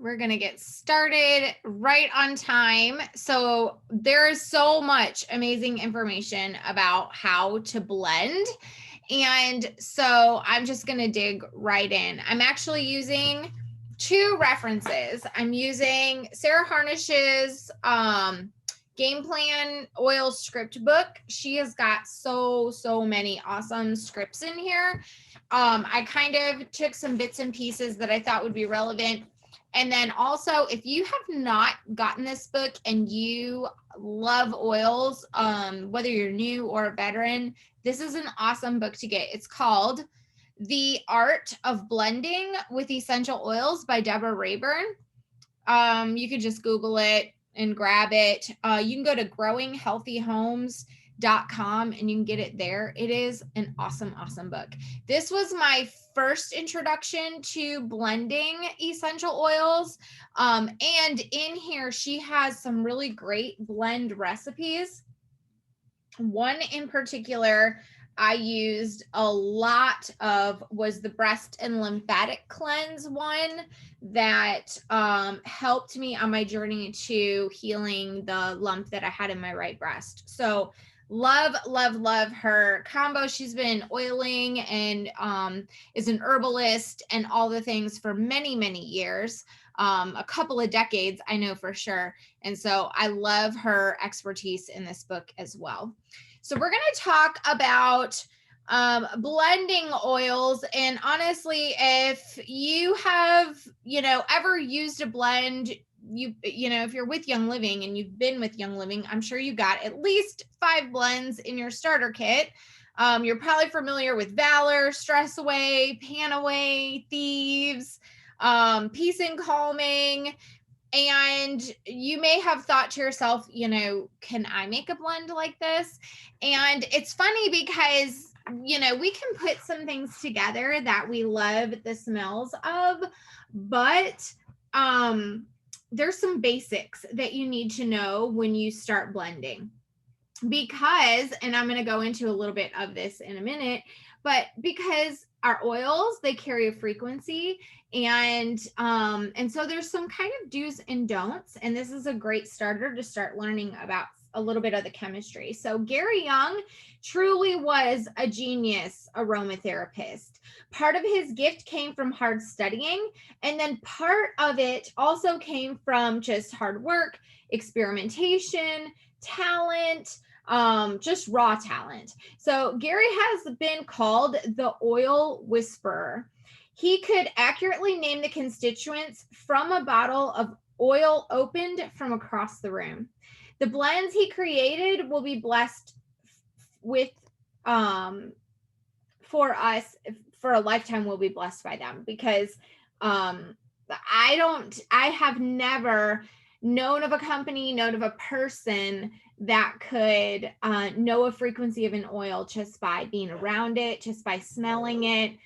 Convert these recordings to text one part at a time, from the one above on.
We're going to get started right on time. So there is so much amazing information about how to blend. And so I'm just going to dig right in. I'm actually using two references. I'm using Sarah Harnish's game plan oil script book. She has got so many awesome scripts in here. I kind of took some bits and pieces that I thought would be relevant. And then also, if you have not gotten this book and you love oils, whether you're new or a veteran, this is an awesome book to get. It's called The Art of Blending with Essential Oils by Deborah Rayburn. You could just Google it and grab it. You can go to growinghealthyhomes.com and you can get it there. It is an awesome book. This was my first introduction to blending essential oils. And in here, she has some really great blend recipes. One in particular I used a lot of was the breast and lymphatic cleanse one that helped me on my journey to healing the lump that I had in my right breast. So love her combo. She's been oiling and is an herbalist and all the things for many years. A couple of decades, I know for sure. And so I love her expertise in this book as well. So we're going to talk about blending oils. And honestly, if you have, ever used a blend, if you're with Young Living and you've been with Young Living, I'm sure you got at least 5 blends in your starter kit. You're probably familiar with Valor, Stress Away, Pan Away, Thieves, Peace and Calming. And you may have thought to yourself, can I make a blend like this? And it's funny because, we can put some things together that we love the smells of, but there's some basics that you need to know when you start blending. Because, and I'm going to go into a little bit of this in a minute, but because our oils, they carry a frequency, and so there's some kind of do's and don'ts, and this is a great starter to start learning about a little bit of the chemistry. So Gary Young truly was a genius aromatherapist. Part of his gift came from hard studying, and then part of it also came from just hard work, experimentation, talent, just raw talent. So Gary has been called the oil whisperer. He could accurately name the constituents from a bottle of oil opened from across the room. The blends he created will be blessed with, for us, for a lifetime, we'll be blessed by them, because I have never known of a company, known of a person that could know a frequency of an oil just by being around it, just by smelling it.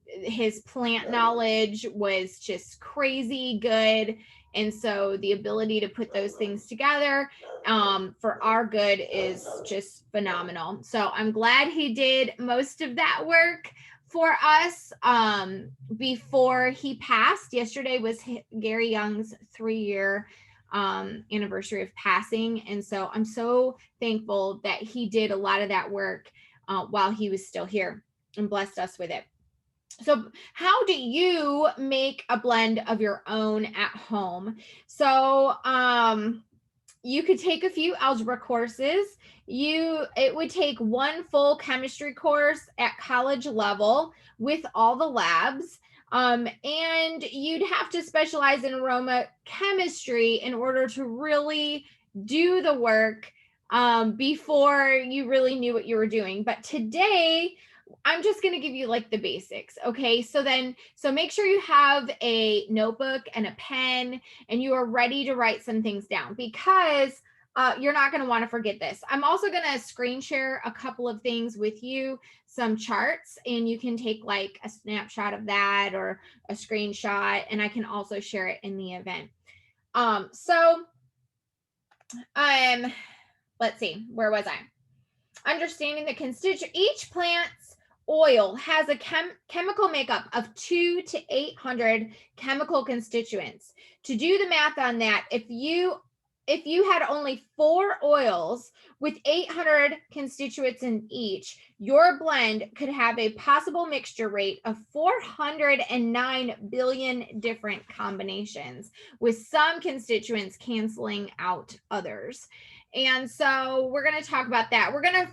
His plant knowledge was just crazy good. And so the ability to put those things together for our good is just phenomenal. So I'm glad he did most of that work for us before he passed. Yesterday was Gary Young's 3-year anniversary of passing. And so I'm so thankful that he did a lot of that work while he was still here and blessed us with it. So how do you make a blend of your own at home? So you could take a few algebra courses. It would take 1 full chemistry course at college level with all the labs. And you'd have to specialize in aroma chemistry in order to really do the work before you really knew what you were doing. But today, I'm just going to give you like the basics. Okay. So make sure you have a notebook and a pen and you are ready to write some things down, because you're not going to want to forget this. I'm also going to screen share a couple of things with you, some charts, and you can take like a snapshot of that or a screenshot, and I can also share it in the event. Let's see, where was I? Understanding the each plant's oil has a chemical makeup of 2 to 800 chemical constituents. To do the math on that, if you had only 4 oils with 800 constituents in each, your blend could have a possible mixture rate of 409 billion different combinations, with some constituents canceling out others. And so we're going to talk about that. We're going to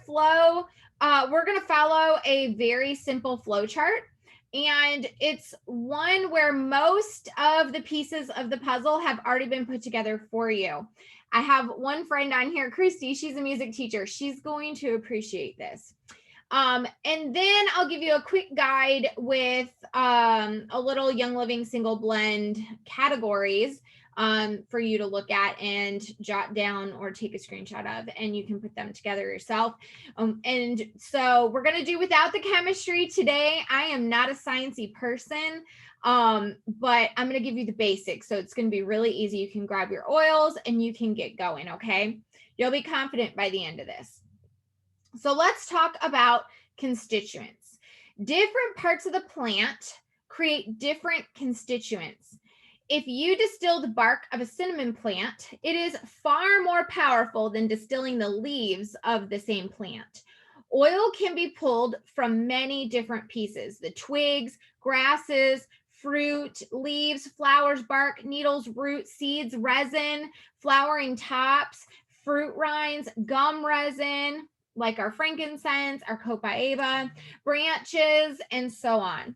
follow a very simple flow chart. And it's one where most of the pieces of the puzzle have already been put together for you. I have one friend on here, Christy. She's a music teacher. She's going to appreciate this. And then I'll give you a quick guide with a little Young Living single blend categories for you to look at and jot down or take a screenshot of, and you can put them together yourself. And so we're going to do without the chemistry today. I am not a sciencey person, but I'm going to give you the basics. So it's going to be really easy. You can grab your oils and you can get going. Okay. You'll be confident by the end of this. So let's talk about constituents. Different parts of the plant create different constituents. If you distill the bark of a cinnamon plant, it is far more powerful than distilling the leaves of the same plant. Oil can be pulled from many different pieces: the twigs, grasses, fruit, leaves, flowers, bark, needles, roots, seeds, resin, flowering tops, fruit rinds, gum resin, like our frankincense, our copaiba, branches, and so on.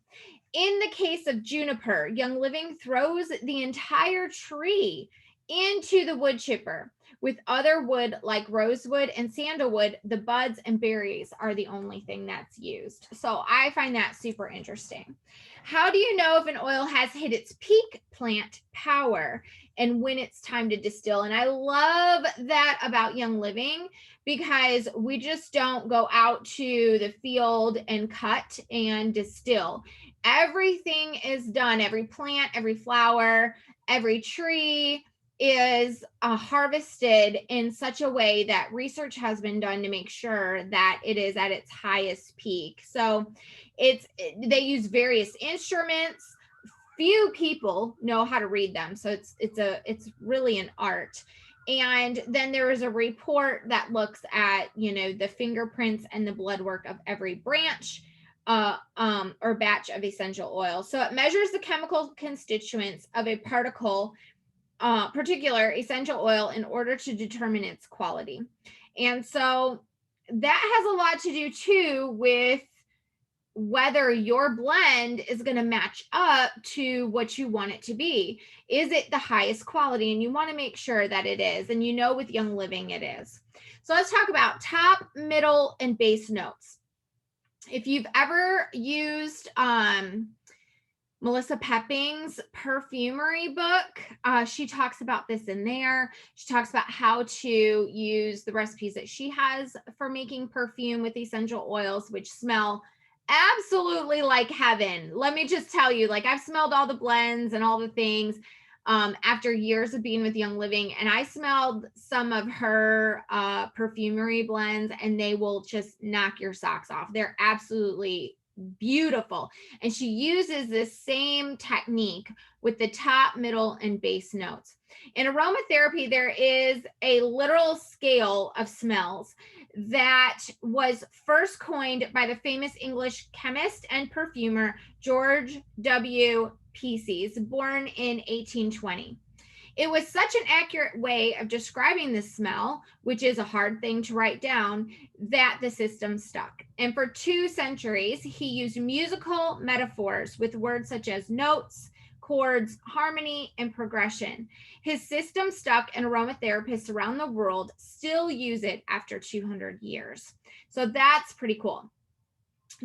In the case of juniper, Young Living throws the entire tree into the wood chipper. With other wood like rosewood and sandalwood, the buds and berries are the only thing that's used. So I find that super interesting. How do you know if an oil has hit its peak plant power and when it's time to distill? And I love that about Young Living, because we just don't go out to the field and cut and distill. Everything is done. Every plant, every flower, every tree is harvested in such a way that research has been done to make sure that it is at its highest peak. So they use various instruments. Few people know how to read them, so it's really an art. And then there is a report that looks at, the fingerprints and the blood work of every branch or batch of essential oil. So it measures the chemical constituents of a particular essential oil in order to determine its quality. And so that has a lot to do too with whether your blend is going to match up to what you want it to be. Is it the highest quality? And you want to make sure that it is. And with Young Living it is. So let's talk about top, middle, and base notes. If you've ever used Melissa Pepping's perfumery book, she talks about this in there. She talks about how to use the recipes that she has for making perfume with essential oils, which smell absolutely like heaven. Let me just tell you, I've smelled all the blends and all the things after years of being with Young Living, and I smelled some of her perfumery blends, and they will just knock your socks off. They're absolutely beautiful. And she uses this same technique with the top, middle, and base notes. In aromatherapy, there is a literal scale of smells that was first coined by the famous English chemist and perfumer George W. Pesces, born in 1820. It was such an accurate way of describing the smell, which is a hard thing to write down, that the system stuck. And for 2 centuries, he used musical metaphors with words such as notes, chords, harmony, and progression. His system stuck, and aromatherapists around the world still use it after 200 years. So that's pretty cool.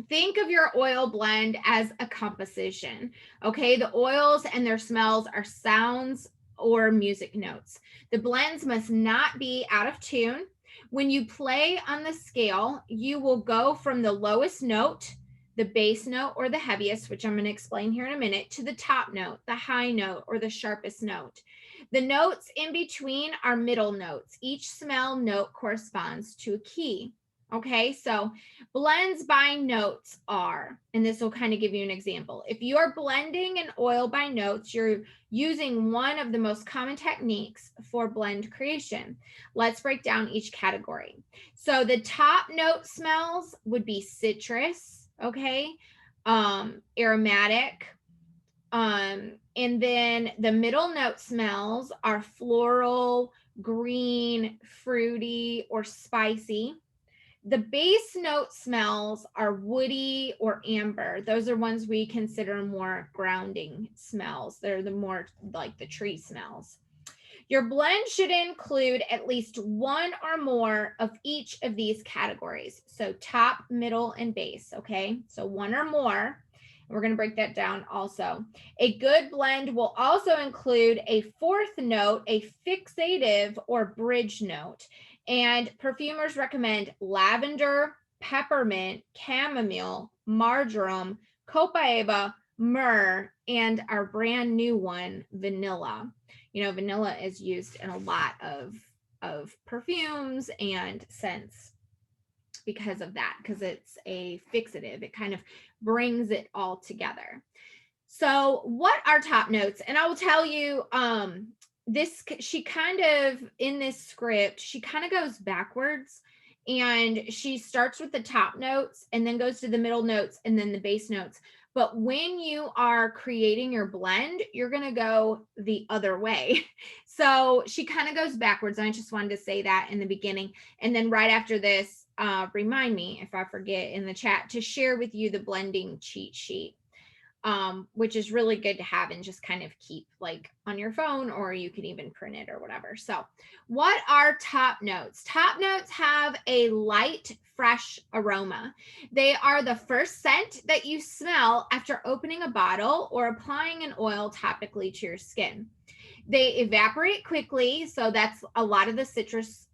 Think of your oil blend as a composition. Okay, the oils and their smells are sounds or music notes. The blends must not be out of tune. When you play on the scale, you will go from the lowest note, the base note or the heaviest, which I'm going to explain here in a minute, to the top note, the high note, or the sharpest note. The notes in between are middle notes. Each smell note corresponds to a key. Okay, so blends by notes are, and this will kind of give you an example. If you are blending an oil by notes, you're using one of the most common techniques for blend creation. Let's break down each category. So the top note smells would be citrus, okay, aromatic, and then the middle note smells are floral, green, fruity, or spicy. The base note smells are woody or amber. Those are ones we consider more grounding smells. They're the more like the tree smells. Your blend should include at least one or more of each of these categories. So top, middle, and base, okay? So one or more. We're going to break that down also. A good blend will also include a fourth note, a fixative or bridge note. And perfumers recommend lavender, peppermint, chamomile, marjoram, copaiba, myrrh, and our brand new one, vanilla. You know, vanilla is used in a lot of perfumes and scents because of that, because it's a fixative. It kind of brings it all together. So what are top notes? And I will tell you, she kind of, in this script, she kind of goes backwards, and she starts with the top notes and then goes to the middle notes and then the base notes. But when you are creating your blend, you're going to go the other way. So she kind of goes backwards. And I just wanted to say that in the beginning. And then right after this, remind me if I forget in the chat to share with you the blending cheat sheet, which is really good to have and just kind of keep like on your phone, or you can even print it or whatever. So what are top notes? Top notes have a light, fresh aroma. They are the first scent that you smell after opening a bottle or applying an oil topically to your skin. They evaporate quickly, so that's a lot of the citrus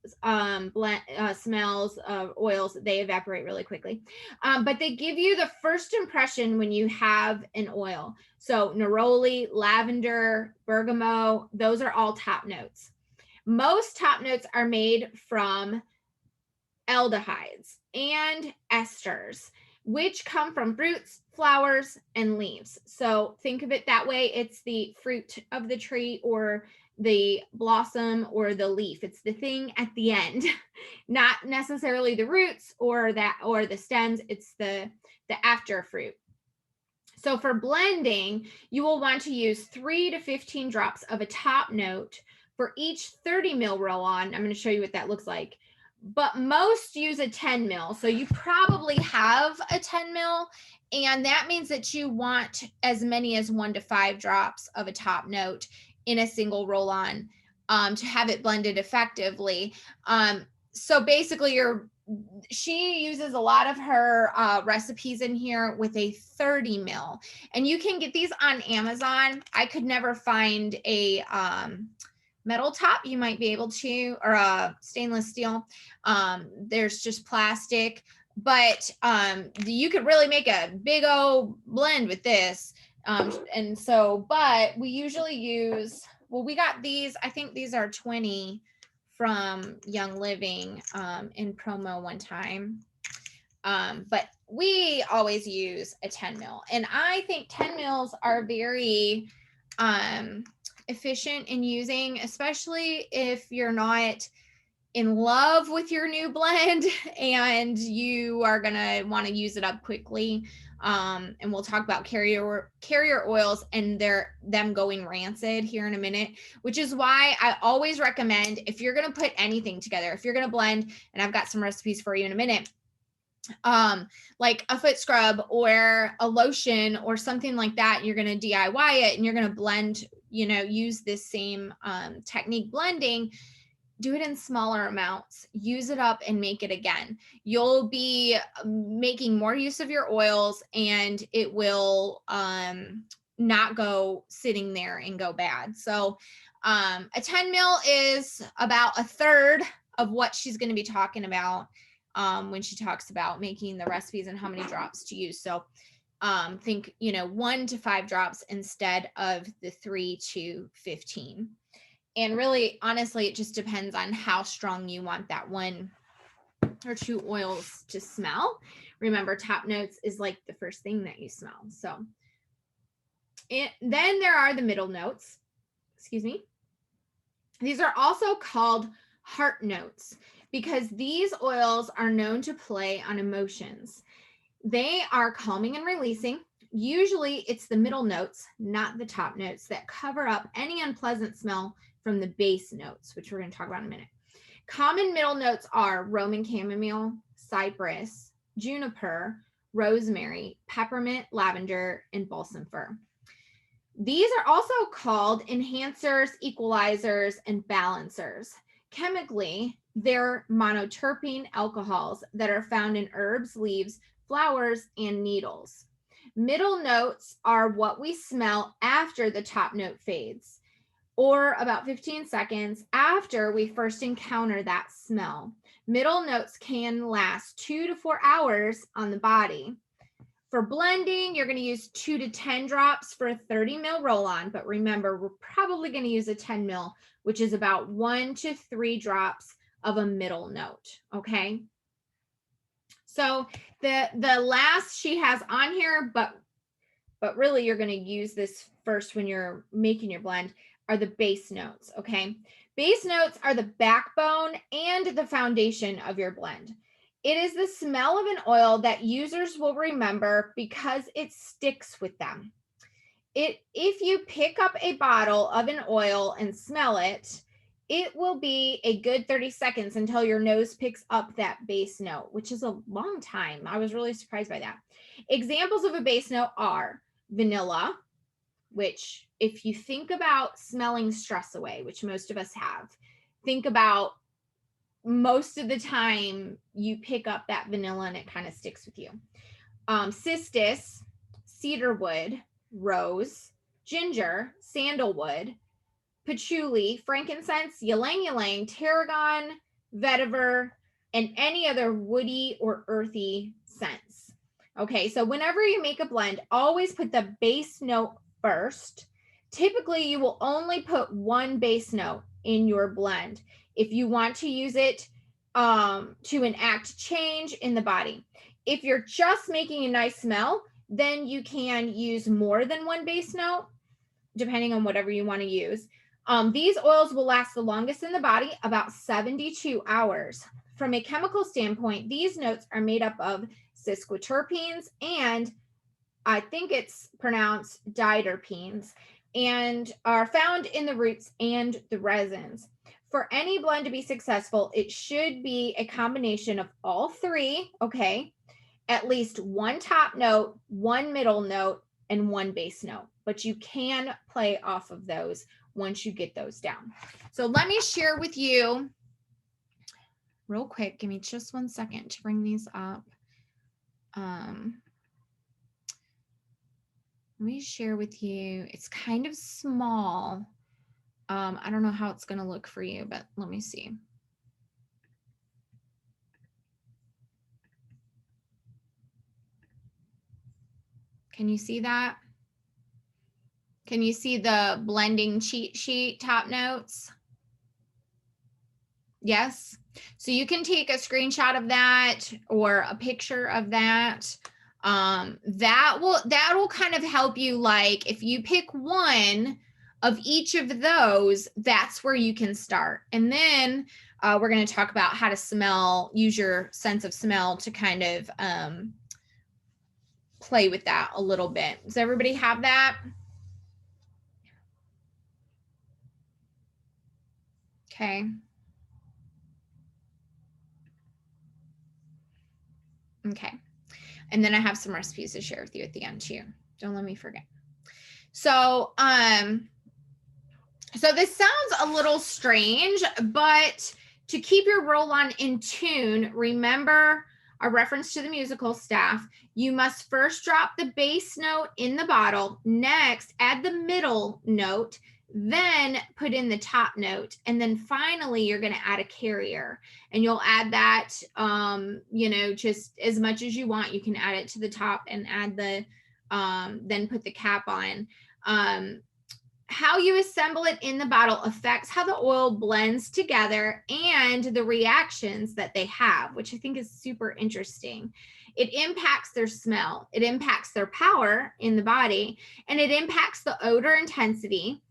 smells of oils. They evaporate really quickly, but they give you the first impression when you have an oil. So neroli, lavender, bergamot, those are all top notes. Most top notes are made from aldehydes and esters, which come from fruits, flowers, and leaves. So think of it that way. It's the fruit of the tree or the blossom or the leaf. It's the thing at the end, not necessarily the roots or the stems. It's the after fruit. So for blending, you will want to use 3 to 15 drops of a top note for each 30 ml roll-on. I'm going to show you what that looks like. But most use a 10 ml. So you probably have a 10 ml, and that means that you want as many as 1 to 5 drops of a top note in a single roll-on to have it blended effectively. So basically she uses a lot of her recipes in here with a 30 ml, and you can get these on Amazon. I could never find a metal top. You might be able to, or a stainless steel. There's just plastic, but you could really make a big old blend with this. And so, but we usually use, well, we got these, I think these are 20 from Young Living in promo one time. But we always use a 10 mil. And I think 10 mils are very efficient in using, especially if you're not in love with your new blend and you are going to want to use it up quickly. And we'll talk about carrier oils and them going rancid here in a minute, which is why I always recommend, if you're going to put anything together, if you're going to blend, and I've got some recipes for you in a minute, like a foot scrub or a lotion or something like that, you're going to DIY it and you're going to blend, use this same technique blending. Do it in smaller amounts, use it up and make it again. You'll be making more use of your oils, and it will not go sitting there and go bad. So a 10 mil is about a third of what she's going to be talking about when she talks about making the recipes and how many drops to use. So think, 1 to 5 drops instead of the 3 to 15. And really, honestly, it just depends on how strong you want that one or 2 oils to smell. Remember, top notes is like the first thing that you smell. So then there are the middle notes. Excuse me. These are also called heart notes because these oils are known to play on emotions. They are calming and releasing. Usually it's the middle notes, not the top notes, that cover up any unpleasant smell from the base notes, which we're going to talk about in a minute. Common middle notes are Roman chamomile, cypress, juniper, rosemary, peppermint, lavender, and balsam fir. These are also called enhancers, equalizers, and balancers. Chemically, they're monoterpene alcohols that are found in herbs, leaves, flowers, and needles. Middle notes are what we smell after the top note fades, or about 15 seconds after we first encounter that smell. Middle notes can last 2 to 4 hours on the body. For blending, you're going to use 2 to 10 drops for a 30 ml roll-on, but remember, we're probably going to use a 10 ml, which is about 1 to 3 drops of a middle note, okay? So the last she has on here, but really you're going to use this first when you're making your blend, are the base notes, okay? Base notes are the backbone and the foundation of your blend. It is the smell of an oil that users will remember because it sticks with them. If you pick up a bottle of an oil and smell it, it will be a good 30 seconds until your nose picks up that base note, which is a long time. I was really surprised by that. Examples of a base note are vanilla, which if you think about smelling stress away, which most of us have, think about most of the time you pick up that vanilla and it kind of sticks with you. Cistus, cedarwood, rose, ginger, sandalwood, patchouli, frankincense, ylang ylang, tarragon, vetiver, and any other woody or earthy scents. Okay, so whenever you make a blend, always put the base note first. Typically, you will only put one base note in your blend if you want to use it to enact change in the body. If you're just making a nice smell, then you can use more than one base note, depending on whatever you want to use. These oils will last the longest in the body, about 72 hours. From a chemical standpoint, these notes are made up of sesquiterpenes and I think it's pronounced diterpenes, and are found in the roots and the resins. For any blend to be successful, it should be a combination of all three, okay? At least one top note, one middle note, and one base note. But you can play off of those once you get those down. So let me share with you real quick. Give me just 1 second to bring these up. Let me share with you. It's kind of small. I don't know how it's going to look for you, but let me see. Can you see that? Can you see the blending cheat sheet top notes? Yes. So you can take a screenshot of that or a picture of that. That will kind of help you, like if you pick one of each of those, that's where you can start. And then we're going to talk about how to smell, use your sense of smell to kind of play with that a little bit. Does everybody have that? Okay. Okay. And then I have some recipes to share with you at the end too. Don't let me forget. So, so this sounds a little strange, but to keep your roll-on in tune, remember our reference to the musical staff. You must first drop the base note in the bottle. Next, add the middle note, then put in the top note. And then finally, you're going to add a carrier. And you'll add that, you know, just as much as you want. You can add it to the top and add the, then put the cap on. how you assemble it in the bottle affects how the oil blends together and the reactions that they have, which I think is super interesting. It impacts their smell, it impacts their power in the body, and it impacts the odor intensity.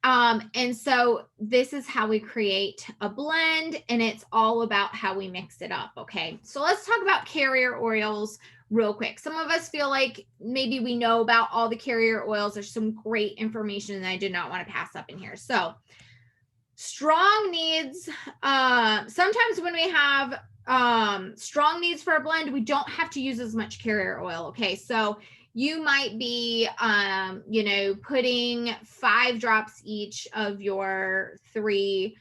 And so this is how we create a blend, and it's all about how we mix it up. Okay, so let's talk about carrier oils real quick. Some of us feel like maybe we know about all the carrier oils. There's some great information that I did not want to pass up in here. So strong needs, sometimes when we have strong needs for a blend, we don't have to use as much carrier oil. Okay, so you might be, putting 5 drops each of your 3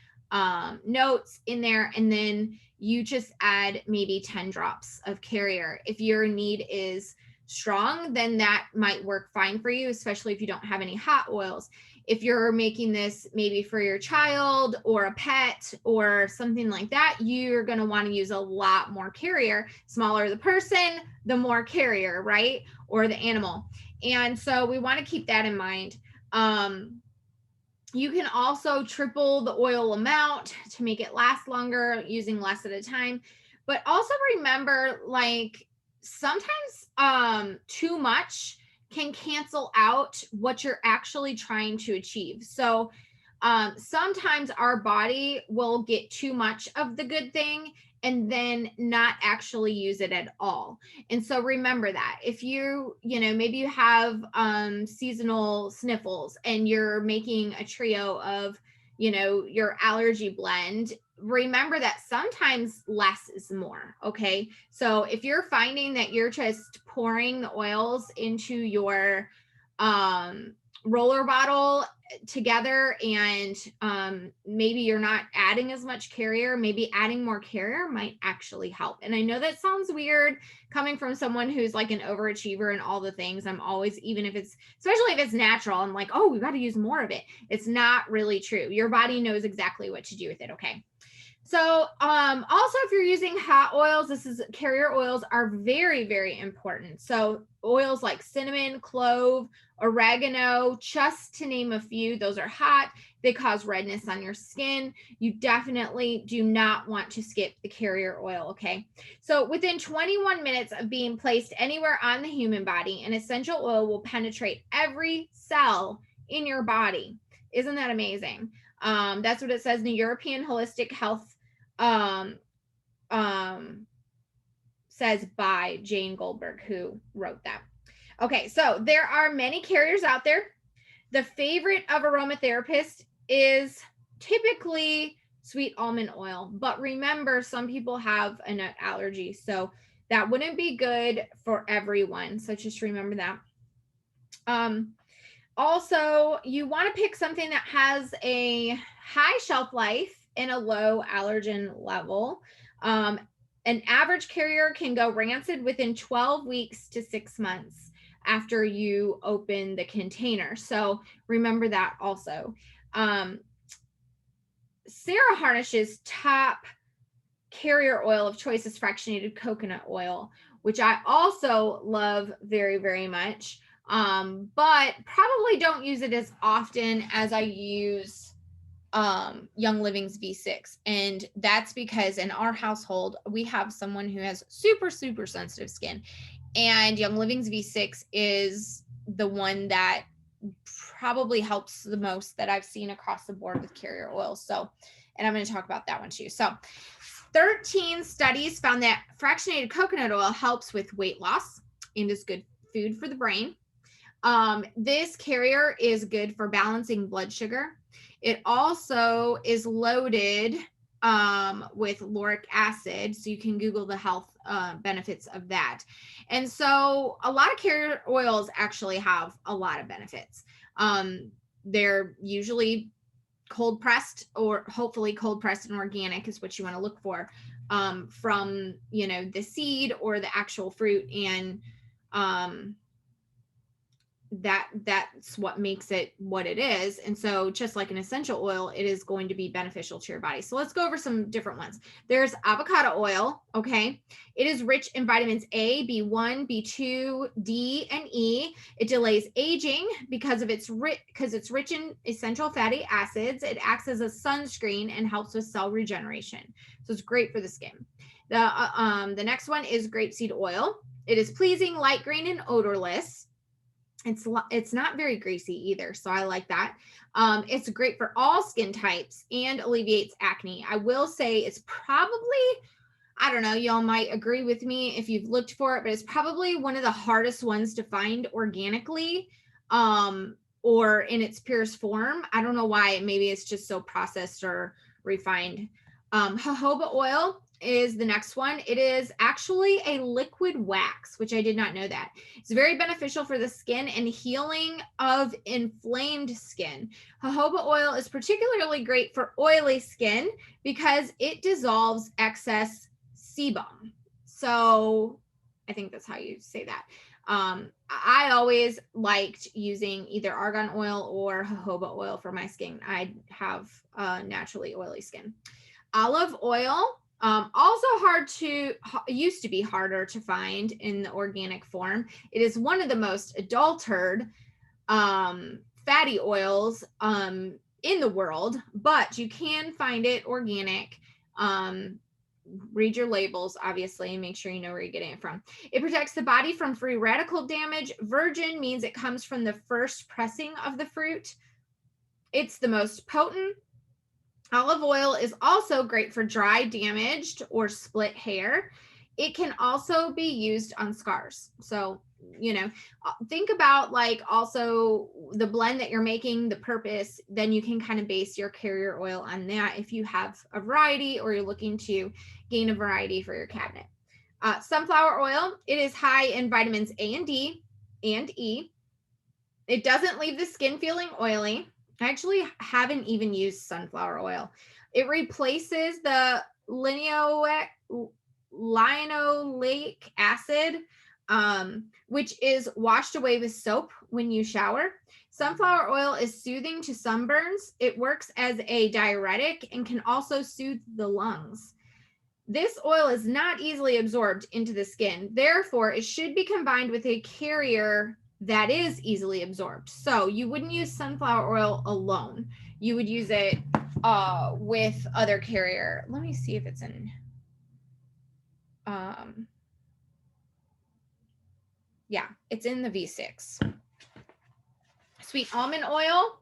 notes in there, and then you just add maybe 10 drops of carrier. If your need is strong, then that might work fine for you, especially if you don't have any hot oils. If you're making this maybe for your child or a pet or something like that, you're going to want to use a lot more carrier. Smaller the person, the more carrier, right? Or the animal. And so we want to keep that in mind. You can also triple the oil amount to make it last longer using less at a time. But also remember, like, sometimes too much can cancel out what you're actually trying to achieve. So sometimes our body will get too much of the good thing and then not actually use it at all. And so remember that if maybe you have seasonal sniffles and you're making a trio of, your allergy blend, remember that sometimes less is more. Okay, so if you're finding that you're just pouring the oils into your roller bottle together and maybe you're not adding as much carrier, maybe adding more carrier might actually help. And I know that sounds weird coming from someone who's like an overachiever and all the things. I'm always, especially if it's natural, I'm like, oh, we got to use more of it. It's not really true. Your body knows exactly what to do with it. Okay. So also, if you're using hot oils, carrier oils are very, very important. So oils like cinnamon, clove, oregano, just to name a few, those are hot. They cause redness on your skin. You definitely do not want to skip the carrier oil, okay? So within 21 minutes of being placed anywhere on the human body, an essential oil will penetrate every cell in your body. Isn't that amazing? That's what it says in the European Holistic Health says by Jane Goldberg, who wrote that. Okay, so there are many carriers out there. The favorite of aromatherapists is typically sweet almond oil, but remember, some people have a nut allergy, so that wouldn't be good for everyone. So just remember that. Also, you want to pick something that has a high shelf life and a low allergen level. An average carrier can go rancid within 12 weeks to 6 months after you open the container. So remember that also. Sarah Harnish's top carrier oil of choice is fractionated coconut oil, which I also love very, very much. But probably don't use it as often as I use Young Living's V6. And that's because in our household, we have someone who has super, super sensitive skin. And Young Living's V6 is the one that probably helps the most that I've seen across the board with carrier oils. So, and I'm going to talk about that one too. So 13 studies found that fractionated coconut oil helps with weight loss and is good food for the brain. This carrier is good for balancing blood sugar. It also is loaded with lauric acid, so you can Google the health benefits of that. And so a lot of carrier oils actually have a lot of benefits. They're usually cold pressed, or hopefully cold pressed and organic is what you want to look for from, the seed or the actual fruit. And that's what makes it what it is. And so just like an essential oil, it is going to be beneficial to your body. So let's go over some different ones. There's avocado oil. Okay. It is rich in vitamins A, B1, B2, D, and E. It delays aging because it's rich in essential fatty acids. It acts as a sunscreen and helps with cell regeneration. So it's great for the skin. The next one is grapeseed oil. It is pleasing, light green, and odorless. It's not very greasy either, so I like that. It's great for all skin types and alleviates acne. I will say it's probably, I don't know, y'all might agree with me if you've looked for it, but it's probably one of the hardest ones to find organically, or in its purest form. I don't know why. Maybe it's just so processed or refined. Jojoba oil is the next one. It is actually a liquid wax, which I did not know that. It's very beneficial for the skin and healing of inflamed skin. Jojoba oil is particularly great for oily skin because it dissolves excess sebum. So I think that's how you say that. I always liked using either argan oil or jojoba oil for my skin. I have naturally oily skin. Olive oil, also used to be harder to find in the organic form. It is one of the most adulterated fatty oils in the world, but you can find it organic. Read your labels, obviously, and make sure you know where you're getting it from. It protects the body from free radical damage. Virgin means it comes from the first pressing of the fruit. It's the most potent. Olive oil is also great for dry, damaged, or split hair. It can also be used on scars. So, think about like also the blend that you're making, the purpose, then you can kind of base your carrier oil on that if you have a variety or you're looking to gain a variety for your cabinet. Sunflower oil, it is high in vitamins A and D and E. It doesn't leave the skin feeling oily. I actually haven't even used sunflower oil. It replaces the linoleic acid, which is washed away with soap when you shower. Sunflower oil is soothing to sunburns. It works as a diuretic and can also soothe the lungs. This oil is not easily absorbed into the skin. Therefore, it should be combined with a carrier that is easily absorbed. So you wouldn't use sunflower oil alone. You would use it with other carrier. Let me see if it's in. Yeah, it's in the V6. Sweet almond oil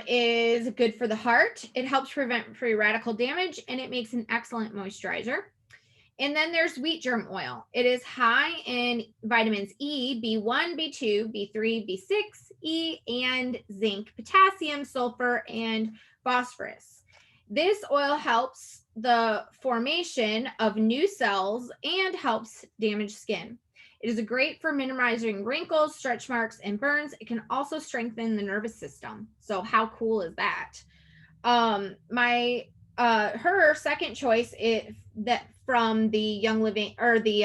is good for the heart. It helps prevent free radical damage, and it makes an excellent moisturizer. And then there's wheat germ oil. It is high in vitamins E, B1, B2, B3, B6, E, and zinc, potassium, sulfur, and phosphorus. This oil helps the formation of new cells and helps damaged skin. It is great for minimizing wrinkles, stretch marks, and burns. It can also strengthen the nervous system. So how cool is that? Her second choice is that from the Young Living, or the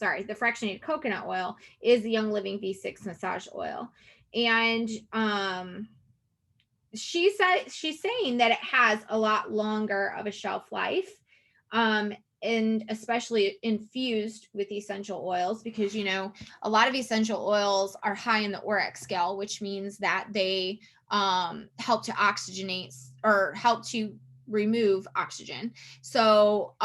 fractionated coconut oil, is the Young Living V6 massage oil. And she's saying that it has a lot longer of a shelf life, and especially infused with essential oils, because a lot of essential oils are high in the ORAC scale, which means that they help to oxygenate or help to remove oxygen. So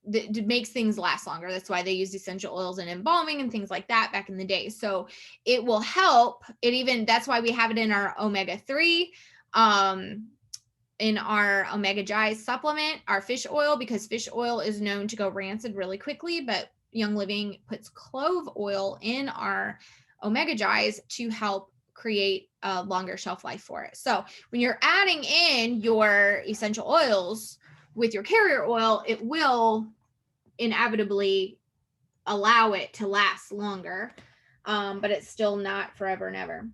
it makes things last longer. That's why they use essential oils in embalming and things like that back in the day. So it will help. That's why we have it in our omega-3, in our Omega Gi supplement, our fish oil, because fish oil is known to go rancid really quickly, but Young Living puts clove oil in our Omega Gis to help create a longer shelf life for it. So when you're adding in your essential oils with your carrier oil, it will inevitably allow it to last longer, but it's still not forever and ever.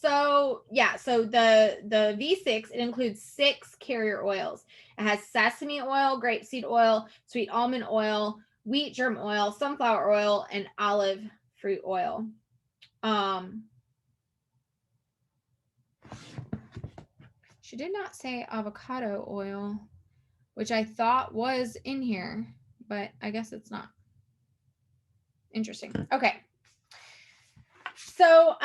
So the V6, it includes 6 carrier oils. It has sesame oil, grapeseed oil, sweet almond oil, wheat germ oil, sunflower oil, and olive fruit oil. She did not say avocado oil, which I thought was in here, but I guess it's not. Interesting. Okay. So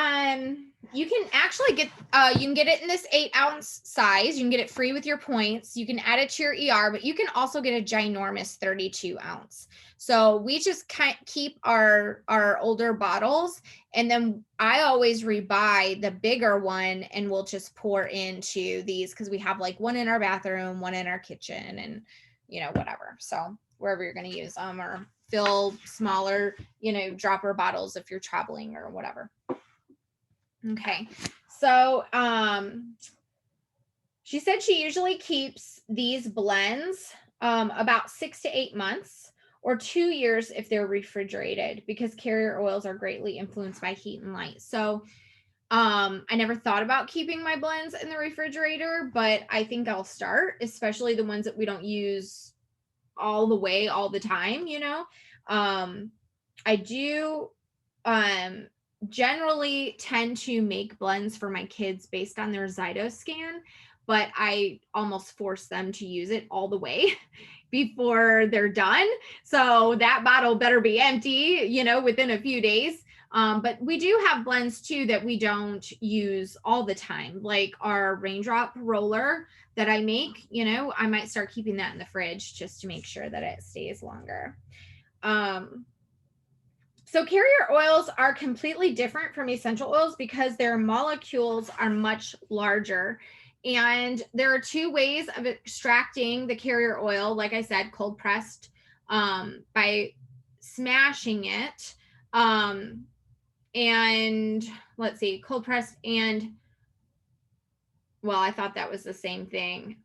you can actually get you can get it in this 8-ounce size. You can get it free with your points. You can add it to your ER, but you can also get a ginormous 32-ounce. So we just keep our older bottles, and then I always rebuy the bigger one, and we'll just pour into these because we have like one in our bathroom, one in our kitchen, and you know, whatever. So wherever you're going to use them, or fill smaller, you know, dropper bottles if you're traveling or whatever. Okay. So, she said she usually keeps these blends about 6 to 8 months, or 2 years if they're refrigerated, because carrier oils are greatly influenced by heat and light. So, I never thought about keeping my blends in the refrigerator, but I think I'll start, especially the ones that we don't use all the way all the time, you know. I do generally tend to make blends for my kids based on their Zytoscan, but I almost force them to use it all the way before they're done. So that bottle better be empty, you know, within a few days. But we do have blends too that we don't use all the time, like our raindrop roller that I make. You know, I might start keeping that in the fridge just to make sure that it stays longer. So carrier oils are completely different from essential oils because their molecules are much larger. And there are 2 ways of extracting the carrier oil. Like I said, cold pressed by smashing it. And let's see, cold pressed and, well, I thought that was the same thing.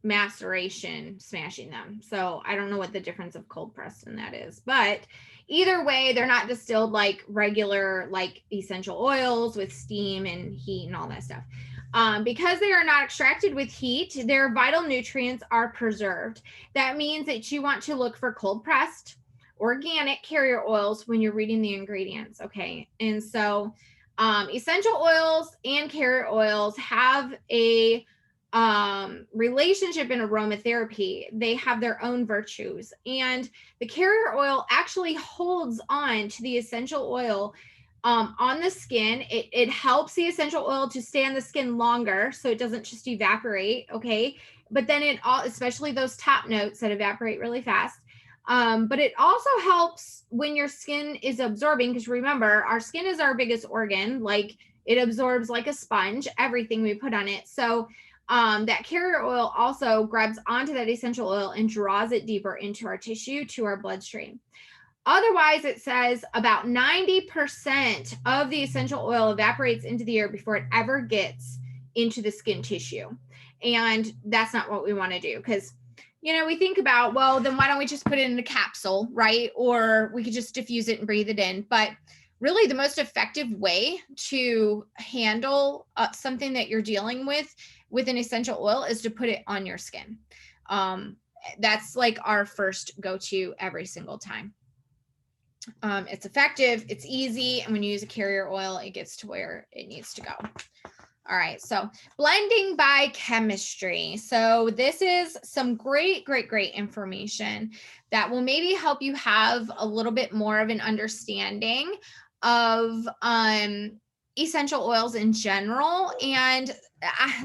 Maceration, smashing them. So I don't know what the difference of cold pressed and that is, but either way, they're not distilled like regular, like essential oils with steam and heat and all that stuff. Because they are not extracted with heat, their vital nutrients are preserved. That means that you want to look for cold pressed organic carrier oils when you're reading the ingredients. Okay. And so essential oils and carrier oils have a relationship in aromatherapy. They have their own virtues, and the carrier oil actually holds on to the essential oil on the skin. It helps the essential oil to stay on the skin longer, so it doesn't just evaporate. Okay. But then it all, especially those top notes that evaporate really fast. But it also helps when your skin is absorbing, because remember, our skin is our biggest organ. Like, it absorbs like a sponge, everything we put on it. So that carrier oil also grabs onto that essential oil and draws it deeper into our tissue, to our bloodstream. Otherwise, it says about 90% of the essential oil evaporates into the air before it ever gets into the skin tissue. And that's not what we want to do, because, you know, we think about, well, then why don't we just put it in a capsule, right? Or we could just diffuse it and breathe it in. But really, the most effective way to handle something that you're dealing with an essential oil is to put it on your skin. That's like our first go-to every single time. It's effective, it's easy, and when you use a carrier oil, it gets to where it needs to go. All right, so blending by chemistry. So this is some great information that will maybe help you have a little bit more of an understanding of essential oils in general. And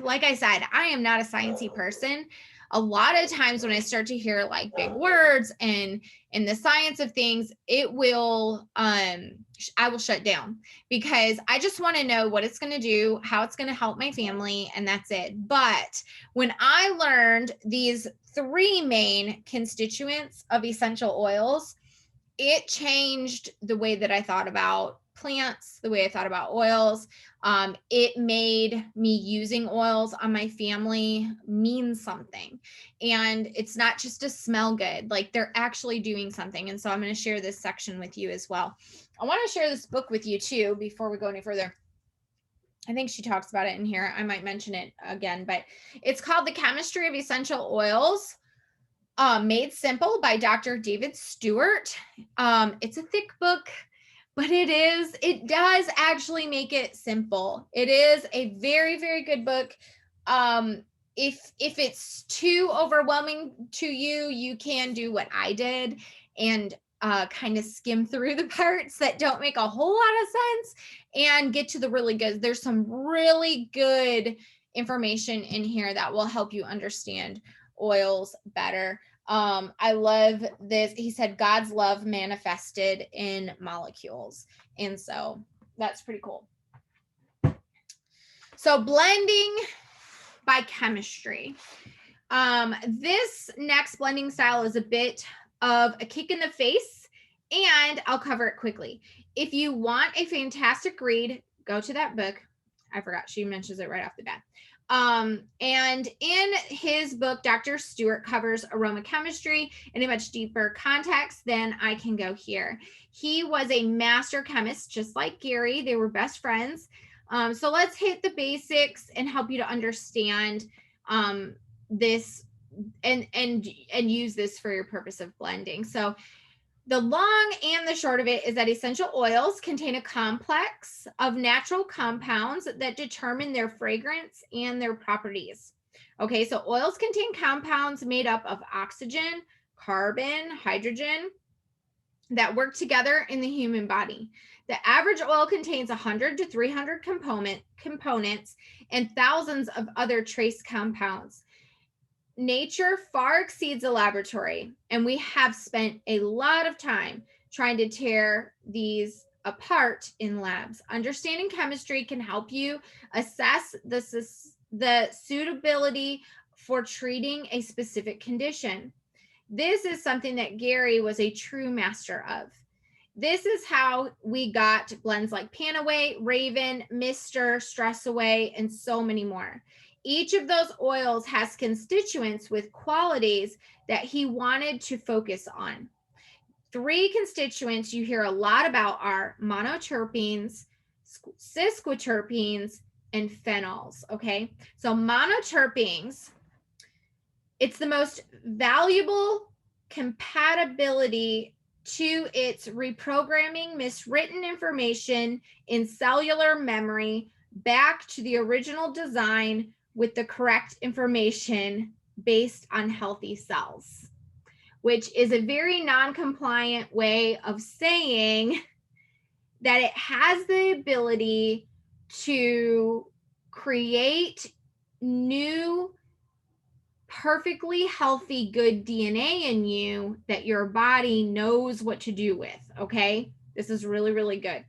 like I said, I am not a sciencey person. A lot of times when I start to hear like big words and in the science of things, it will, I will shut down, because I just want to know what it's going to do, how it's going to help my family, and that's it. But when I learned these 3 main constituents of essential oils, it changed the way that I thought about plants, the way I thought about oils. It made me using oils on my family mean something. And it's not just to smell good, like they're actually doing something. And so I'm going to share this section with you as well. I want to share this book with you too before we go any further. I think she talks about it in here. I might mention it again, but it's called The Chemistry of Essential Oils. Made Simple by Dr. David Stewart. It's a thick book. but it does actually make it simple. It is a very, very good book. If it's too overwhelming to you, you can do what I did and kind of skim through the parts that don't make a whole lot of sense and get to the really good. There's some really good information in here that will help you understand oils better. I love this. He said God's love manifested in molecules. And so that's pretty cool. So blending by chemistry. This next blending style is a bit of a kick in the face, and I'll cover it quickly. If you want a fantastic read, go to that book. I forgot, she mentions it right off the bat. And in his book, Dr. Stewart covers aroma chemistry in a much deeper context than I can go here. He was a master chemist, just like Gary. They were best friends. So let's hit the basics and help you to understand this and use this for your purpose of blending. So the long and the short of it is that essential oils contain a complex of natural compounds that determine their fragrance and their properties. Okay, so oils contain compounds made up of oxygen, carbon, hydrogen that work together in the human body. The average oil contains 100 to 300 components and thousands of other trace compounds. Nature far exceeds the laboratory, and we have spent a lot of time trying to tear these apart in labs. Understanding chemistry can help you assess the suitability for treating a specific condition. This is something that Gary was a true master of. This is how we got blends like Panaway, Raven, Mr., Stress Away, and so many more. Each of those oils has constituents with qualities that he wanted to focus on. 3 constituents you hear a lot about are monoterpenes, sesquiterpenes, and phenols, okay? So monoterpenes, it's the most valuable compatibility to its reprogramming miswritten information in cellular memory back to the original design with the correct information based on healthy cells, which is a very non-compliant way of saying that it has the ability to create new, perfectly healthy, good DNA in you that your body knows what to do with, okay? This is really, really good.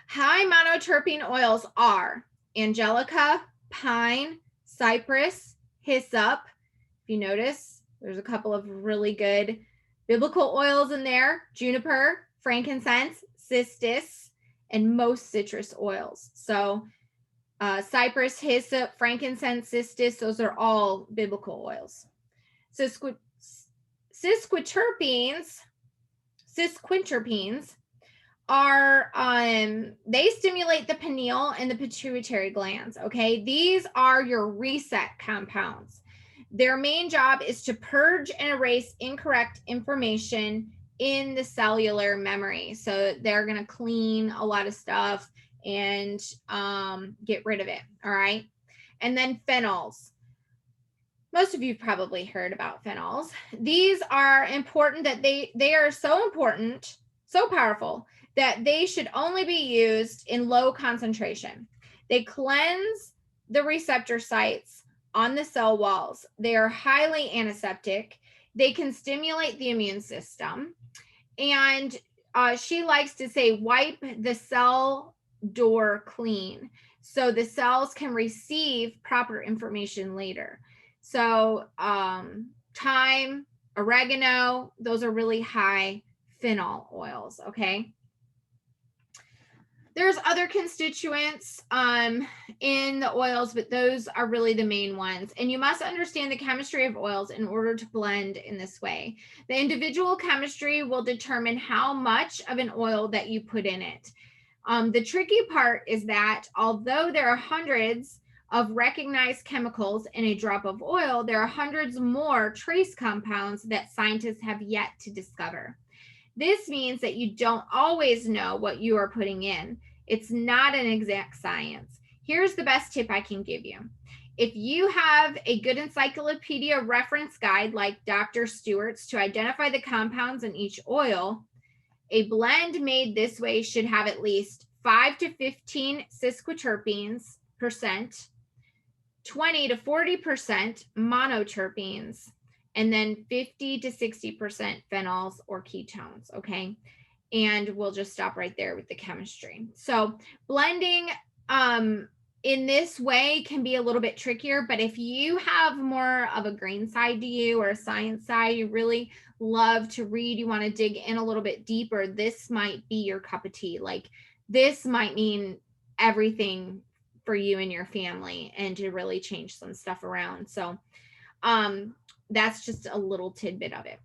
High monoterpene oils are angelica, pine, cypress, hyssop. If you notice, there's a couple of really good biblical oils in there: juniper, frankincense, cistus, and most citrus oils. So cypress, hyssop, frankincense, cistus, those are all biblical oils. Sesquiterpenes are they stimulate the pineal and the pituitary glands. Okay, these are your reset compounds. Their main job is to purge and erase incorrect information in the cellular memory. So they're going to clean a lot of stuff and get rid of it. All right, and then phenols. Most of you probably heard about phenols. These are important, that they are so important, so powerful, that they should only be used in low concentration. They cleanse the receptor sites on the cell walls. They are highly antiseptic. They can stimulate the immune system. And she likes to say, wipe the cell door clean so the cells can receive proper information later. So thyme, oregano, those are really high phenol oils, okay? There's other constituents in the oils, but those are really the main ones. And you must understand the chemistry of oils in order to blend in this way. The individual chemistry will determine how much of an oil that you put in it. The tricky part is that although there are hundreds of recognized chemicals in a drop of oil, there are hundreds more trace compounds that scientists have yet to discover. This means that you don't always know what you are putting in. It's not an exact science. Here's the best tip I can give you. If you have a good encyclopedia reference guide like Dr. Stewart's to identify the compounds in each oil, a blend made this way should have at least 5 to 15 sesquiterpenes percent, 20 to 40% monoterpenes, and then 50 to 60% phenols or ketones, okay? And we'll just stop right there with the chemistry. So blending in this way can be a little bit trickier, but if you have more of a green side to you or a science side, you really love to read, you want to dig in a little bit deeper, this might be your cup of tea. Like this might mean everything for you and your family and to really change some stuff around. So that's just a little tidbit of it.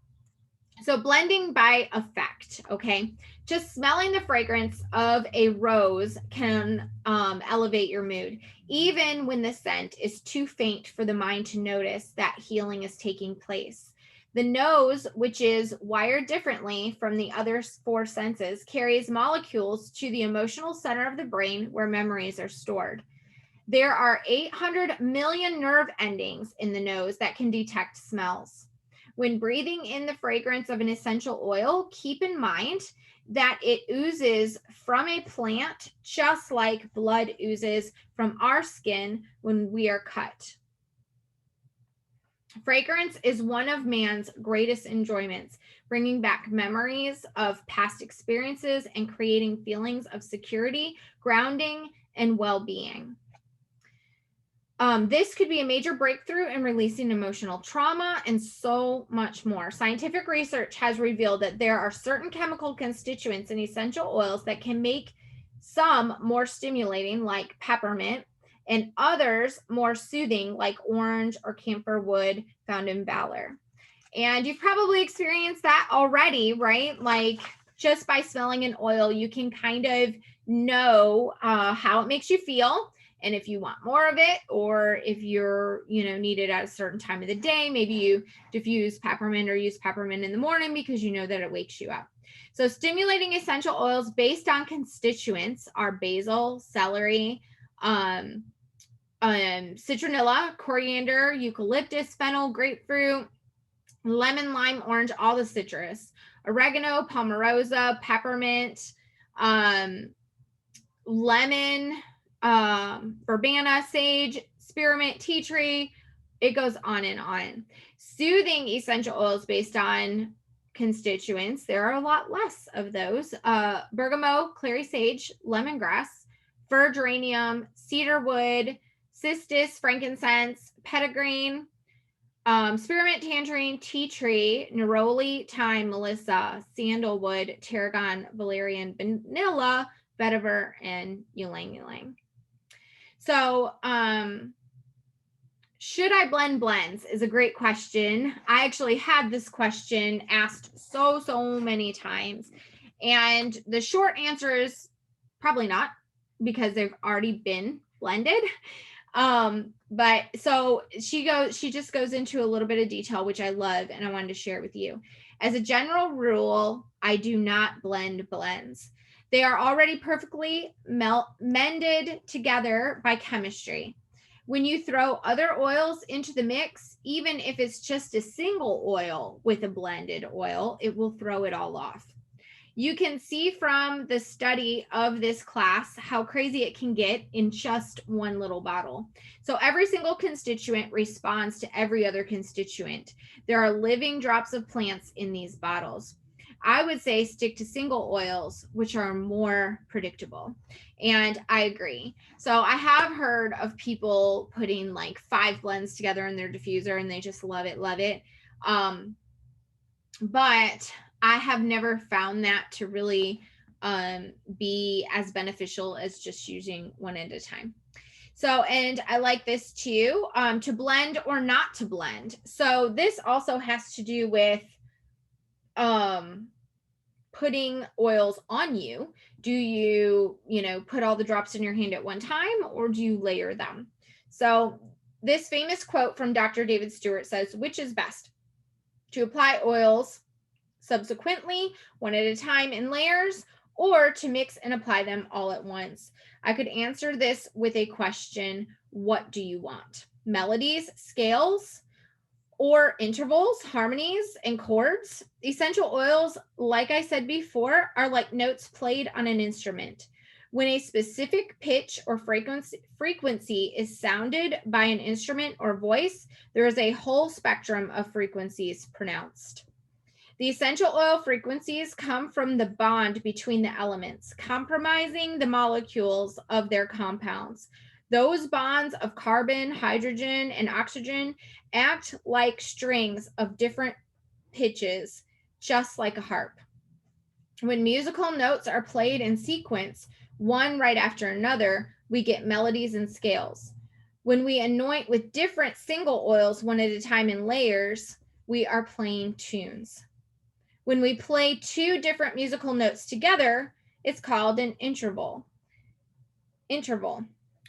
So blending by effect, okay? Just smelling the fragrance of a rose can elevate your mood, even when the scent is too faint for the mind to notice that healing is taking place. The nose, which is wired differently from the other 4 senses, carries molecules to the emotional center of the brain where memories are stored. There are 800 million nerve endings in the nose that can detect smells. When breathing in the fragrance of an essential oil, keep in mind that it oozes from a plant just like blood oozes from our skin when we are cut. Fragrance is one of man's greatest enjoyments, bringing back memories of past experiences and creating feelings of security, grounding, and well-being. This could be a major breakthrough in releasing emotional trauma and so much more. Scientific research has revealed that there are certain chemical constituents in essential oils that can make some more stimulating, like peppermint, and others more soothing, like orange or camphor wood found in Valor. And you've probably experienced that already, right? Like just by smelling an oil, you can kind of know how it makes you feel. And if you want more of it, or if you're, need it at a certain time of the day, maybe you diffuse peppermint or use peppermint in the morning because you know that it wakes you up. So stimulating essential oils based on constituents are basil, celery, citronella, coriander, eucalyptus, fennel, grapefruit, lemon, lime, orange, all the citrus, oregano, palmarosa, peppermint, lemon, verbena, sage, spearmint, tea tree. It goes on and on. Soothing essential oils based on constituents. There are a lot less of those. Bergamot, clary sage, lemongrass, fir geranium, cedarwood, cistus, frankincense, petitgreen, spearmint, tangerine, tea tree, neroli, thyme, melissa, sandalwood, tarragon, valerian, vanilla, vetiver, and ylang ylang. So, should I blend blends is a great question. I actually had this question asked so many times. And the short answer is probably not, because they've already been blended. But so she just goes into a little bit of detail, which I love, and I wanted to share it with you. As a general rule, I do not blend blends. They are already perfectly mended together by chemistry. When you throw other oils into the mix, even if it's just a single oil with a blended oil, it will throw it all off. You can see from the study of this class how crazy it can get in just one little bottle. So every single constituent responds to every other constituent. There are living drops of plants in these bottles. I would say stick to single oils, which are more predictable. And I agree. So I have heard of people putting like 5 blends together in their diffuser and they just love it. But I have never found that to really be as beneficial as just using one at a time. So, and I like this too, to blend or not to blend. So this also has to do with putting oils on you. Do you, put all the drops in your hand at one time, or do you layer them? So this famous quote from Dr. David Stewart says, which is best? To apply oils subsequently, one at a time in layers, or to mix and apply them all at once. I could answer this with a question: what do you want? Melodies, scales, or intervals, harmonies, and chords? Essential oils, like I said before, are like notes played on an instrument. When a specific pitch or frequency is sounded by an instrument or voice, there is a whole spectrum of frequencies pronounced. The essential oil frequencies come from the bond between the elements, compromising the molecules of their compounds. Those bonds of carbon, hydrogen, and oxygen act like strings of different pitches, just like a harp. When musical notes are played in sequence, one right after another, we get melodies and scales. When we anoint with different single oils one at a time in layers, we are playing tunes. When we play two different musical notes together, it's called an interval.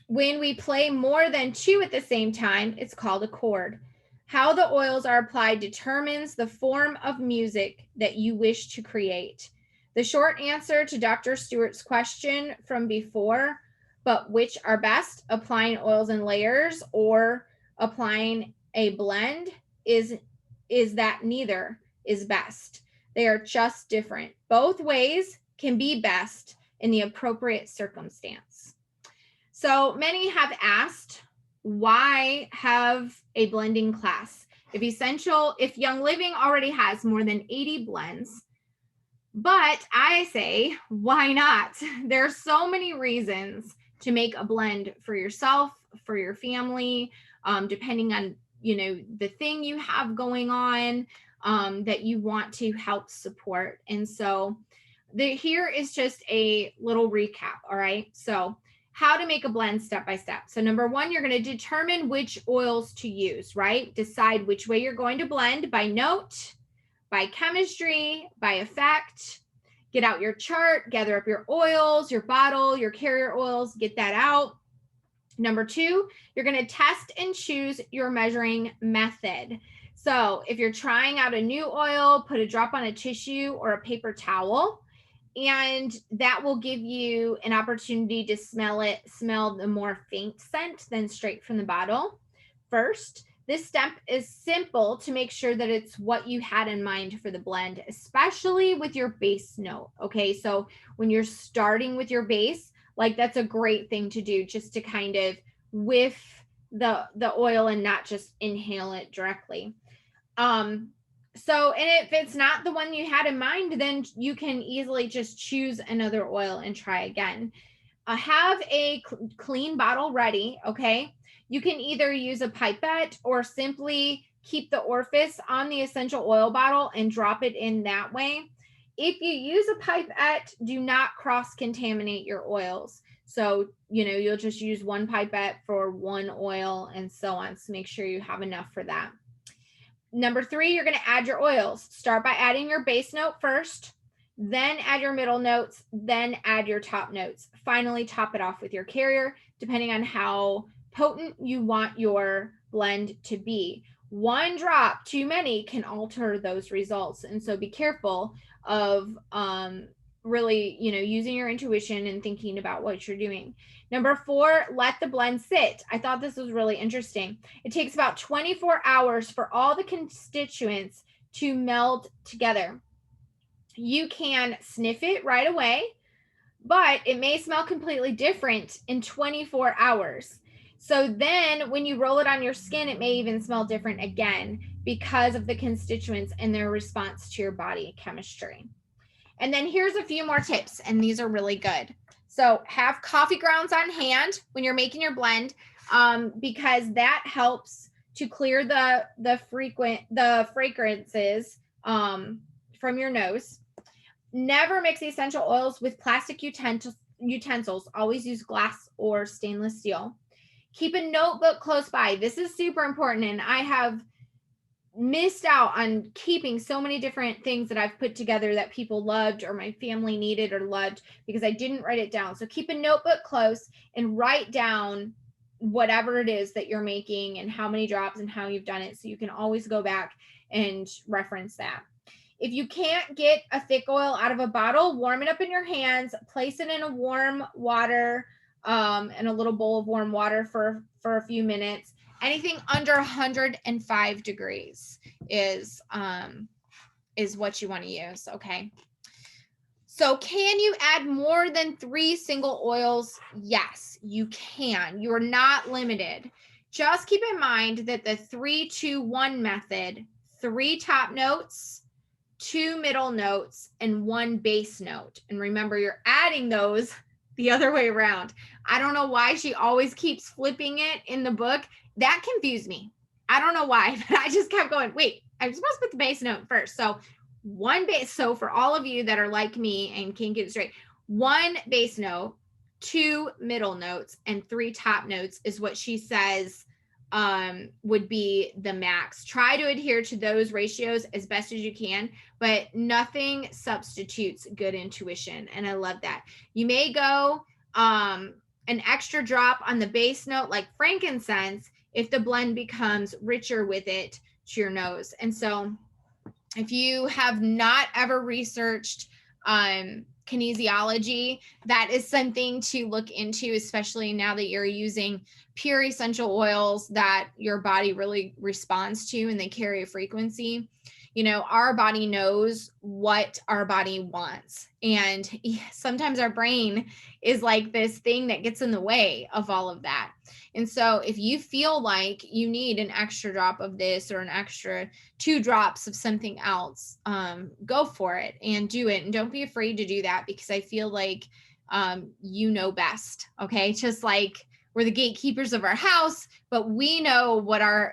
When we play more than two at the same time, it's called a chord. How the oils are applied determines the form of music that you wish to create. The short answer to Dr. Stewart's question from before, but which are best, applying oils in layers or applying a blend, is that neither is best. They are just different. Both ways can be best in the appropriate circumstance. So many have asked, why have a blending class? If Young Living already has more than 80 blends, but I say, why not? There are so many reasons to make a blend for yourself, for your family, depending on, the thing you have going on, that you want to help support. And so here is just a little recap. All right. So how to make a blend step by step. So number one, you're going to determine which oils to use, right? Decide which way you're going to blend by note, by chemistry, by effect. Get out your chart, gather up your oils, your bottle, your carrier oils, get that out. Number two, you're going to test and choose your measuring method. So if you're trying out a new oil, put a drop on a tissue or a paper towel, and that will give you an opportunity to smell the more faint scent than straight from the bottle. First, this step is simple to make sure that it's what you had in mind for the blend, especially with your base note. Okay, so when you're starting with your base, like that's a great thing to do, just to kind of whiff the oil and not just inhale it directly. So, and if it's not the one you had in mind, then you can easily just choose another oil and try again. Have a clean bottle ready, okay? You can either use a pipette or simply keep the orifice on the essential oil bottle and drop it in that way. If you use a pipette, do not cross-contaminate your oils. So, you'll just use one pipette for one oil and so on. So make sure you have enough for that. Number three, you're going to add your oils. Start by adding your base note first, then add your middle notes, then add your top notes. Finally, top it off with your carrier, depending on how potent you want your blend to be. One drop too many can alter those results. And so be careful of really, using your intuition and thinking about what you're doing. Number four, let the blend sit. I thought this was really interesting. It takes about 24 hours for all the constituents to meld together. You can sniff it right away, but it may smell completely different in 24 hours. So then when you roll it on your skin, it may even smell different again because of the constituents and their response to your body chemistry. And then here's a few more tips, and these are really good. So have coffee grounds on hand when you're making your blend, because that helps to clear the fragrances from your nose. Never mix essential oils with plastic utensils. Always use glass or stainless steel. Keep a notebook close by. This is super important, and I have missed out on keeping so many different things that I've put together that people loved or my family needed or loved because I didn't write it down. So keep a notebook close and write down whatever it is that you're making and how many drops and how you've done it, so you can always go back and reference that. If you can't get a thick oil out of a bottle, warm it up in your hands, place it in a warm water, in a little bowl of warm water for a few minutes. Anything under 105 degrees is what you want to use. Okay. So can you add more than 3 single oils? Yes, you can. You're not limited. Just keep in mind that the 3-2-1 method, 3 top notes, 2 middle notes, and 1 base note. And remember, you're adding those the other way around. I don't know why she always keeps flipping it in the book. That confused me. I don't know why, but I just kept going, wait, I'm supposed to put the base note first. So 1 base. So for all of you that are like me and can't get it straight, 1 base note, 2 middle notes, and 3 top notes is what she says would be the max. Try to adhere to those ratios as best as you can, but nothing substitutes good intuition. And I love that. You may go an extra drop on the base note like frankincense if the blend becomes richer with it to your nose. And so if you have not ever researched kinesiology, that is something to look into, especially now that you're using pure essential oils that your body really responds to and they carry a frequency. You know, our body knows what our body wants. And sometimes our brain is like this thing that gets in the way of all of that. And so if you feel like you need an extra drop of this or an extra 2 drops of something else, go for it and do it. And don't be afraid to do that, because I feel like you know best. Okay. Just like we're the gatekeepers of our house, but we know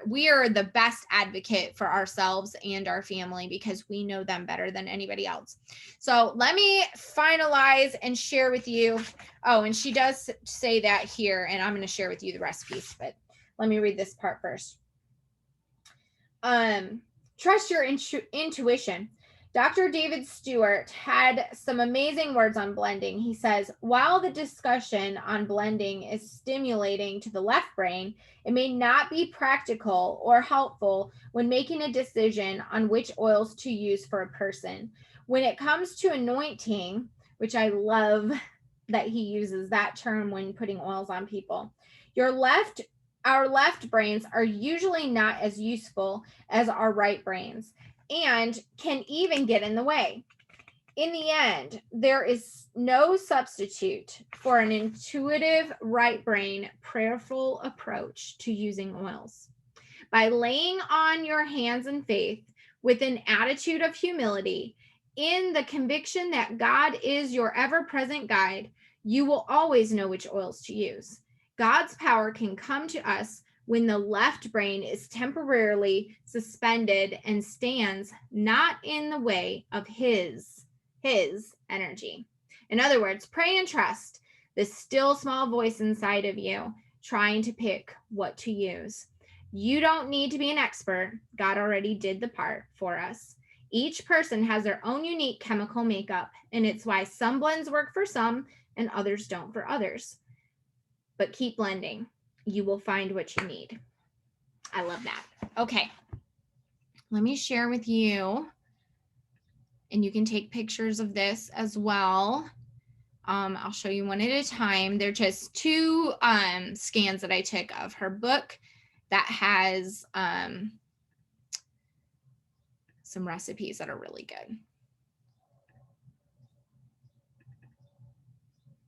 we are the best advocate for ourselves and our family because we know them better than anybody else. So let me finalize and share with you. Oh, and she does say that here, and I'm going to share with you the recipes, but let me read this part first. Trust your intuition. Dr. David Stewart had some amazing words on blending. He says, while the discussion on blending is stimulating to the left brain, it may not be practical or helpful when making a decision on which oils to use for a person. When it comes to anointing, which I love that he uses that term when putting oils on people, our left brains are usually not as useful as our right brains and can even get in the way. In the end, there is no substitute for an intuitive right brain, prayerful approach to using oils. By laying on your hands in faith with an attitude of humility, in the conviction that God is your ever-present guide, you will always know which oils to use. God's power can come to us when the left brain is temporarily suspended and stands not in the way of his energy. In other words, pray and trust the still small voice inside of you trying to pick what to use. You don't need to be an expert. God already did the part for us. Each person has their own unique chemical makeup, and it's why some blends work for some and others don't for others. But keep blending. You will find what you need. I love that. Okay. Let me share with you, and you can take pictures of this as well. I'll show you one at a time. They're just 2 scans that I took of her book that has some recipes that are really good.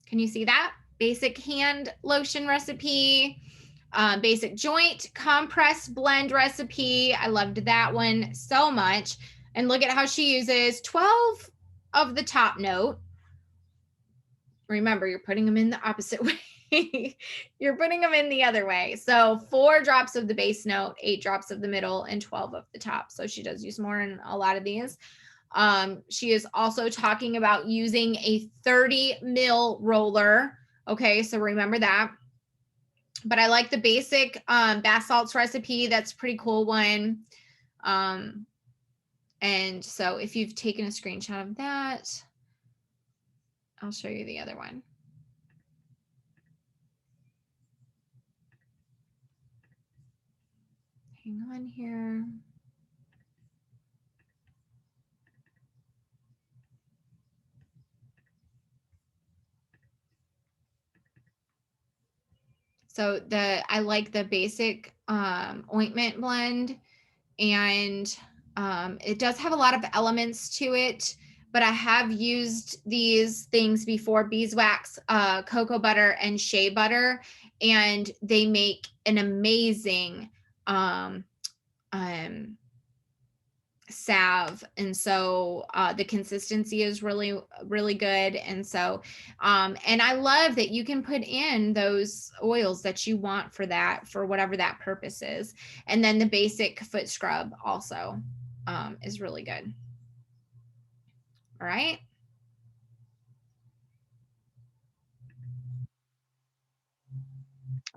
Can you see that? Basic hand lotion recipe, basic joint compress blend recipe. I loved that one so much. And look at how she uses 12 of the top note. Remember, you're putting them in the opposite way. You're putting them in the other way. So 4 drops of the base note, 8 drops of the middle, and 12 of the top. So she does use more in a lot of these. She is also talking about using a 30 mil roller. Okay, so remember that. But I like the basic bath salts recipe. That's a pretty cool one. And so if you've taken a screenshot of that, I'll show you the other one. Hang on here. So I like the basic ointment blend, and it does have a lot of elements to it, but I have used these things before: beeswax, cocoa butter, and shea butter, and they make an amazing um, um, salve. And so the consistency is really, really good. And so and I love that you can put in those oils that you want for that, for whatever that purpose is. And then the basic foot scrub also is really good. All right.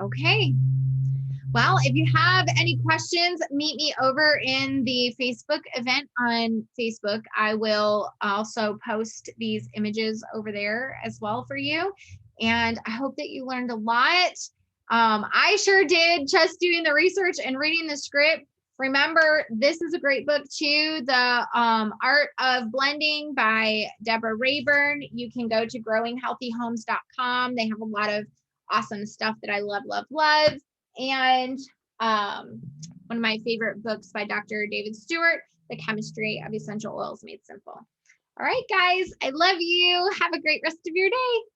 Okay. Well, if you have any questions, meet me over in the Facebook event on Facebook. I will also post these images over there as well for you. And I hope that you learned a lot. I sure did, just doing the research and reading the script. Remember, this is a great book too, The Art of Blending by Deborah Rayburn. You can go to growinghealthyhomes.com. They have a lot of awesome stuff that I love, love, love. And one of my favorite books by Dr. David Stewart, The Chemistry of Essential Oils Made Simple. All right, guys, I love you. Have a great rest of your day.